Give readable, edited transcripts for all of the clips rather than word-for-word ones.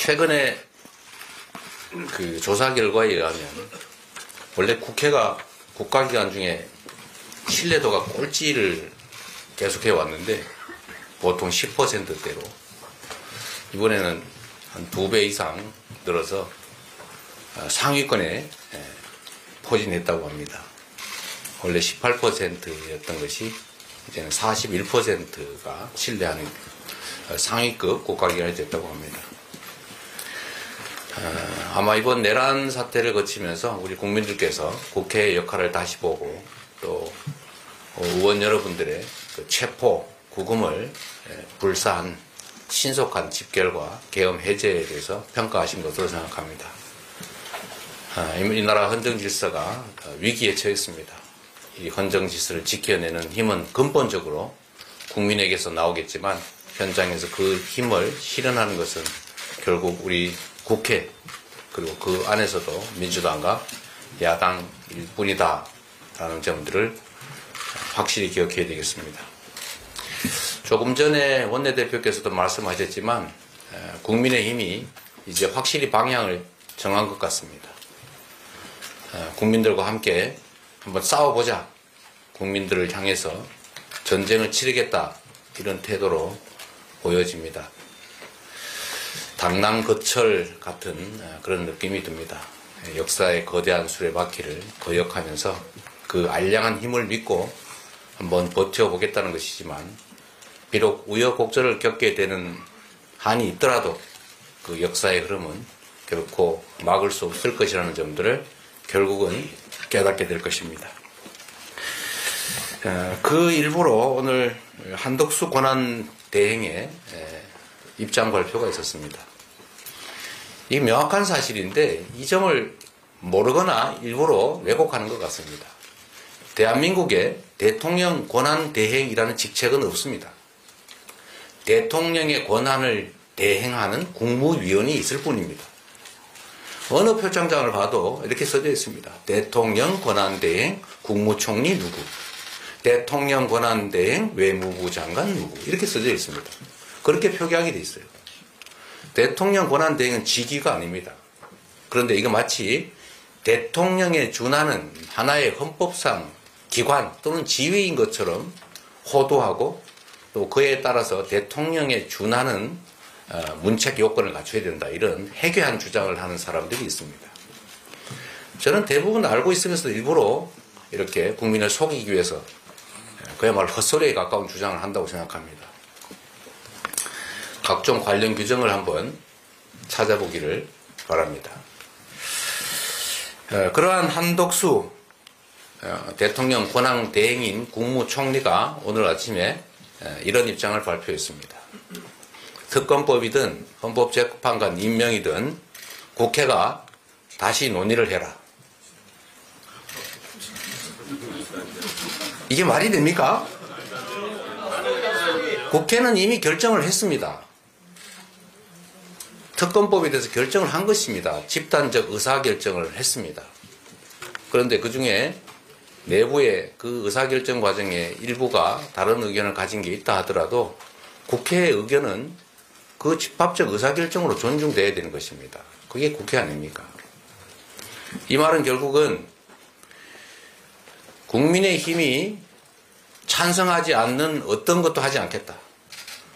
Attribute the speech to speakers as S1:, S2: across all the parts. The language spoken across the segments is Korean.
S1: 최근에 그 조사 결과에 의하면 원래 국회가 국가기관 중에 신뢰도가 꼴찌를 계속해 왔는데 보통 10%대로 이번에는 한 2배 이상 늘어서 상위권에 포진했다고 합니다. 원래 18%였던 것이 이제는 41%가 신뢰하는 상위급 국가기관이 됐다고 합니다. 아마 이번 내란 사태를 거치면서 우리 국민들께서 국회의 역할을 다시 보고 또 의원 여러분들의 그 체포, 구금을 불사한 신속한 집결과 계엄 해제에 대해서 평가하신 것으로 생각합니다. 이 나라 헌정질서가 위기에 처했습니다. 이 헌정질서를 지켜내는 힘은 근본적으로 국민에게서 나오겠지만 현장에서 그 힘을 실현하는 것은 결국 우리 국회 그리고 그 안에서도 민주당과 야당일 뿐이다 라는 점들을 확실히 기억해야 되겠습니다. 조금 전에 원내대표께서도 말씀하셨지만 국민의힘이 이제 확실히 방향을 정한 것 같습니다. 국민들과 함께 한번 싸워보자, 국민들을 향해서 전쟁을 치르겠다 이런 태도로 보여집니다. 당랑거철 같은 그런 느낌이 듭니다. 역사의 거대한 수레바퀴를 거역하면서 그 알량한 힘을 믿고 한번 버텨보겠다는 것이지만 비록 우여곡절을 겪게 되는 한이 있더라도 그 역사의 흐름은 결코 막을 수 없을 것이라는 점들을 결국은 깨닫게 될 것입니다. 그 일부로 오늘 한덕수 권한대행의 입장 발표가 있었습니다. 이게 명확한 사실인데 이 점을 모르거나 일부러 왜곡하는 것 같습니다. 대한민국에 대통령 권한대행이라는 직책은 없습니다. 대통령의 권한을 대행하는 국무위원이 있을 뿐입니다. 어느 표창장을 봐도 이렇게 써져 있습니다. 대통령 권한대행 국무총리 누구, 대통령 권한대행 외무부 장관 누구 이렇게 써져 있습니다. 그렇게 표기하게 돼 있어요. 대통령 권한대행은 직위가 아닙니다. 그런데 이거 마치 대통령에 준하는 하나의 헌법상 기관 또는 지위인 것처럼 호도하고 또 그에 따라서 대통령에 준하는 문책 요건을 갖춰야 된다 이런 해괴한 주장을 하는 사람들이 있습니다. 저는 대부분 알고 있으면서도 일부러 이렇게 국민을 속이기 위해서 그야말로 헛소리에 가까운 주장을 한다고 생각합니다. 각종 관련 규정을 한번 찾아보기를 바랍니다. 그러한 한덕수 대통령 권한 대행인 국무총리가 오늘 아침에 이런 입장을 발표했습니다. 특검법이든 헌법재판관 임명이든 국회가 다시 논의를 해라. 이게 말이 됩니까? 국회는 이미 결정을 했습니다. 특검법에 대해서 결정을 한 것입니다. 집단적 의사결정을 했습니다. 그런데 그 중에 내부의 그 의사결정 과정에 일부가 다른 의견을 가진 게 있다 하더라도 국회의 의견은 그 집합적 의사결정으로 존중돼야 되는 것입니다. 그게 국회 아닙니까? 이 말은 결국은 국민의힘이 찬성하지 않는 어떤 것도 하지 않겠다.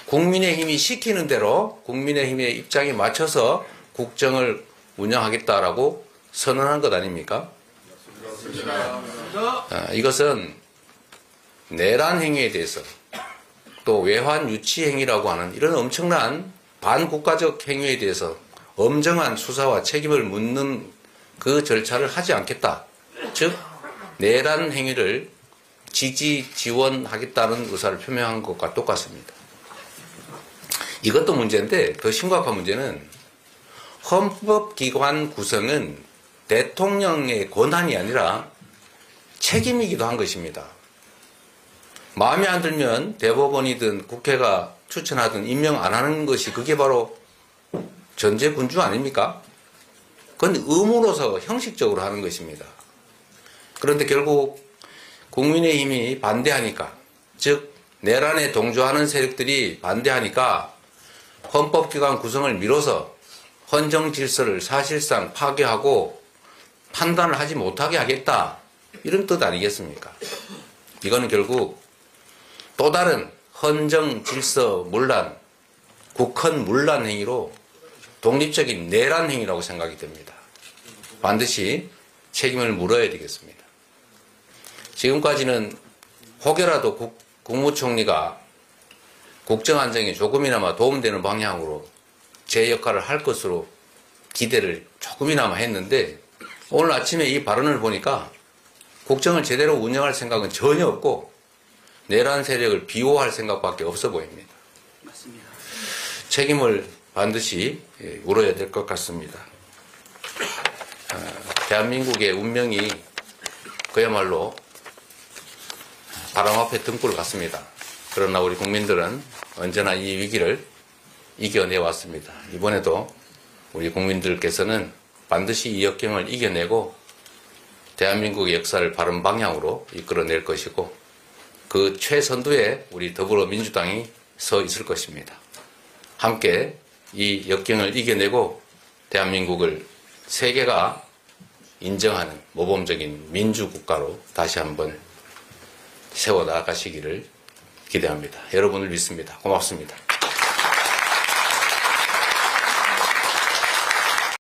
S1: 국민의힘이 시키는 대로 국민의힘의 입장에 맞춰서 국정을 운영하겠다라고 선언한 것 아닙니까? 이것은 내란 행위에 대해서 또 외환 유치 행위라고 하는 이런 엄청난 반국가적 행위에 대해서 엄정한 수사와 책임을 묻는 그 절차를 하지 않겠다. 즉 내란 행위를 지지 지원하겠다는 의사를 표명한 것과 똑같습니다. 이것도 문제인데 더 심각한 문제는 헌법기관 구성은 대통령의 권한이 아니라 책임이기도 한 것입니다. 마음에 안 들면 대법원이든 국회가 추천하든 임명 안 하는 것이 그게 바로 전제군주 아닙니까? 그건 의무로서 형식적으로 하는 것입니다. 그런데 결국 국민의힘이 반대하니까, 즉 내란에 동조하는 세력들이 반대하니까 헌법기관 구성을 미뤄서 헌정 질서를 사실상 파괴하고 판단을 하지 못하게 하겠다. 이런 뜻 아니겠습니까? 이거는 결국 또 다른 헌정 질서 문란, 국헌 문란 행위로 독립적인 내란 행위라고 생각이 됩니다. 반드시 책임을 물어야 되겠습니다. 지금까지는 혹여라도 국무총리가 국정 안정에 조금이나마 도움되는 방향으로 제 역할을 할 것으로 기대를 조금이나마 했는데 오늘 아침에 이 발언을 보니까 국정을 제대로 운영할 생각은 전혀 없고 내란 세력을 비호할 생각밖에 없어 보입니다.
S2: 맞습니다.
S1: 책임을 반드시 물어야 될 것 같습니다. 대한민국의 운명이 그야말로 바람 앞에 등불 같습니다. 그러나 우리 국민들은 언제나 이 위기를 이겨내왔습니다. 이번에도 우리 국민들께서는 반드시 이 역경을 이겨내고 대한민국의 역사를 바른 방향으로 이끌어낼 것이고 그 최선두에 우리 더불어민주당이 서 있을 것입니다. 함께 이 역경을 이겨내고 대한민국을 세계가 인정하는 모범적인 민주국가로 다시 한번 세워나가시기를 기대합니다. 여러분을 믿습니다. 고맙습니다.